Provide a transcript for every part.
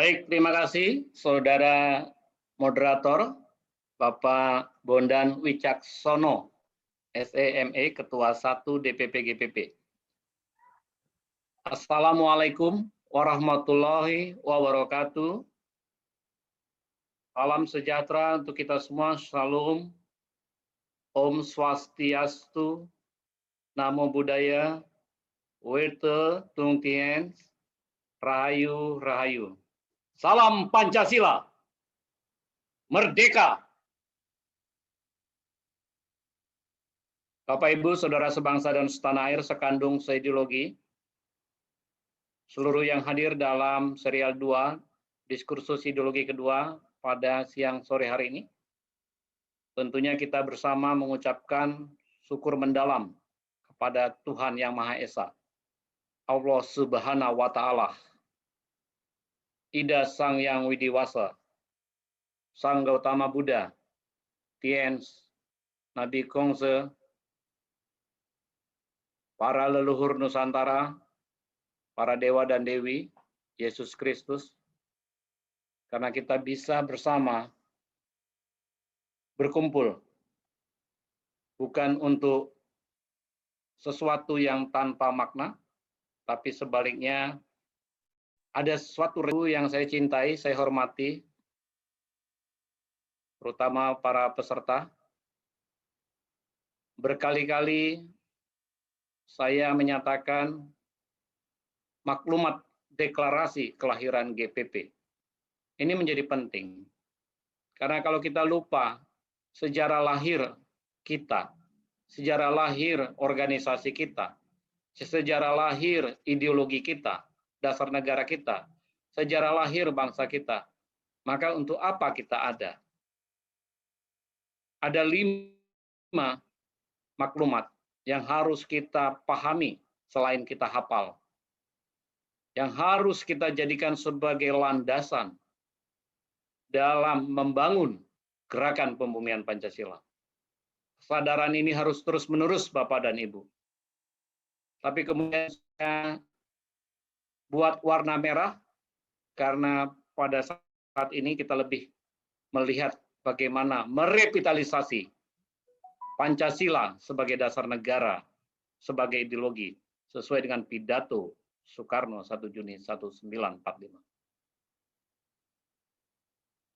Baik, terima kasih Saudara Moderator, Bapak Bondan Wicaksono, SEME, Ketua 1 DPP GPP. Assalamualaikum warahmatullahi wabarakatuh. Salam sejahtera untuk kita semua, Shalom, Om Swastiastu, Namo Buddhaya, Werte Tung Tien, Rahayu Rahayu. Salam Pancasila, Merdeka. Bapak Ibu, Saudara sebangsa dan setanah air, sekandung seideologi, seluruh yang hadir dalam serial 2, diskursus ideologi kedua pada siang sore hari ini, tentunya kita bersama mengucapkan syukur mendalam kepada Tuhan Yang Maha Esa, Allah Subhanahu wa Ta'ala, Ida Sang Yang Widiwasa, Sang Gautama Buddha, Tiens, Nabi Kongse, para leluhur Nusantara, para dewa dan dewi, Yesus Kristus, karena kita bisa bersama berkumpul, bukan untuk sesuatu yang tanpa makna, tapi sebaliknya ada sesuatu yang saya cintai, saya hormati, terutama para peserta. Berkali-kali saya menyatakan maklumat deklarasi kelahiran GPP. Ini menjadi penting. Karena kalau kita lupa sejarah lahir kita, sejarah lahir organisasi kita, sejarah lahir ideologi kita, dasar negara kita, sejarah lahir bangsa kita, maka untuk apa kita ada? Ada 5 maklumat yang harus kita pahami selain kita hafal, yang harus kita jadikan sebagai landasan dalam membangun gerakan pembumian Pancasila. Kesadaran ini harus terus-menerus Bapak dan Ibu. Tapi kemudian saya buat warna merah, karena pada saat ini kita lebih melihat bagaimana merevitalisasi Pancasila sebagai dasar negara, sebagai ideologi, sesuai dengan pidato Soekarno 1 Juni 1945.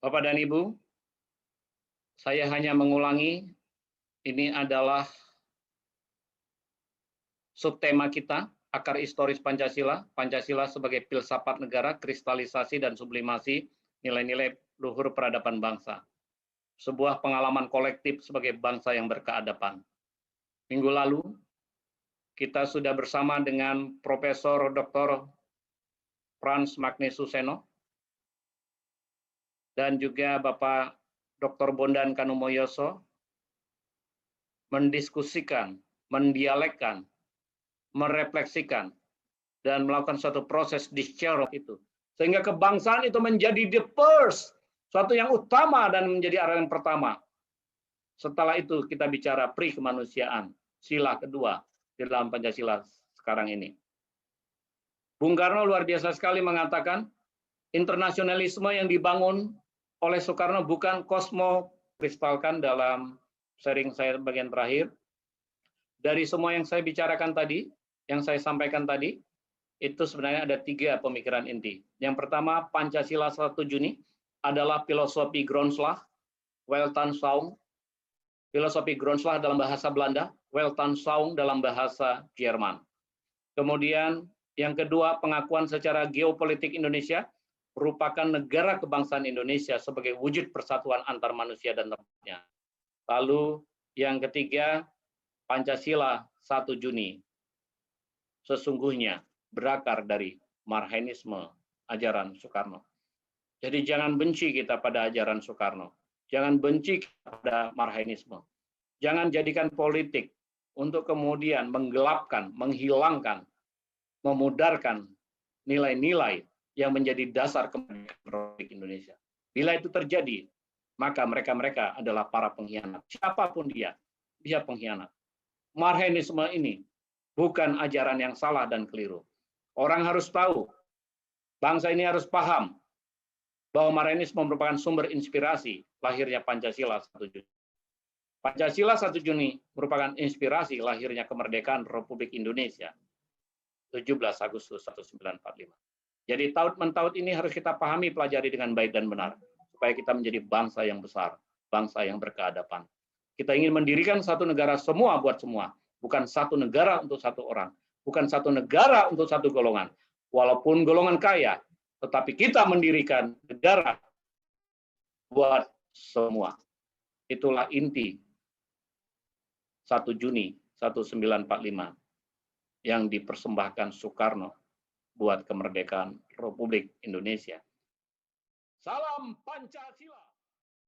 Bapak dan Ibu, saya hanya mengulangi, ini adalah subtema kita, akar historis Pancasila, Pancasila sebagai filsafat negara, kristalisasi dan sublimasi nilai-nilai luhur peradaban bangsa. Sebuah pengalaman kolektif sebagai bangsa yang berkeadaban. Minggu lalu, kita sudah bersama dengan Profesor Dr. Frans Magnesuseno dan juga Bapak Dr. Bondan Kanumoyoso mendiskusikan, mendialekkan, merefleksikan, dan melakukan suatu proses dialog itu. Sehingga kebangsaan itu menjadi the first, suatu yang utama dan menjadi arahan pertama. Setelah itu kita bicara pri-kemanusiaan, sila kedua di dalam Pancasila sekarang ini. Bung Karno luar biasa sekali mengatakan, internasionalisme yang dibangun oleh Soekarno bukan kosmo, kristalkan dalam sharing saya bagian terakhir. Dari semua yang saya bicarakan tadi, yang saya sampaikan tadi, itu sebenarnya ada 3 pemikiran inti. Yang pertama, Pancasila 1 Juni adalah filosofi Grondslag, Weltanschauung. Filosofi Grondslag dalam bahasa Belanda, Weltanschauung dalam bahasa Jerman. Kemudian yang kedua, pengakuan secara geopolitik Indonesia merupakan negara kebangsaan Indonesia sebagai wujud persatuan antar manusia dan tempatnya. Lalu yang ketiga, Pancasila 1 Juni sesungguhnya berakar dari Marxisme ajaran Soekarno. Jadi jangan benci kita pada ajaran Soekarno. Jangan benci pada Marxisme. Jangan jadikan politik untuk kemudian menggelapkan, menghilangkan, memudarkan nilai-nilai yang menjadi dasar kemerdekaan Republik Indonesia. Bila itu terjadi, maka mereka-mereka adalah para pengkhianat. Siapapun dia pengkhianat. Marxisme ini bukan ajaran yang salah dan keliru. Orang harus tahu, bangsa ini harus paham bahwa Marxisme merupakan sumber inspirasi lahirnya Pancasila 1 Juni. Pancasila 1 Juni merupakan inspirasi lahirnya kemerdekaan Republik Indonesia 17 Agustus 1945. Jadi taut-mentaut ini harus kita pahami, pelajari dengan baik dan benar, supaya kita menjadi bangsa yang besar, bangsa yang berkeadapan. Kita ingin mendirikan satu negara semua buat semua, bukan satu negara untuk satu orang, bukan satu negara untuk satu golongan. Walaupun golongan kaya, tetapi kita mendirikan negara buat semua. Itulah inti 1 Juni 1945 yang dipersembahkan Soekarno buat kemerdekaan Republik Indonesia. Salam Pancasila.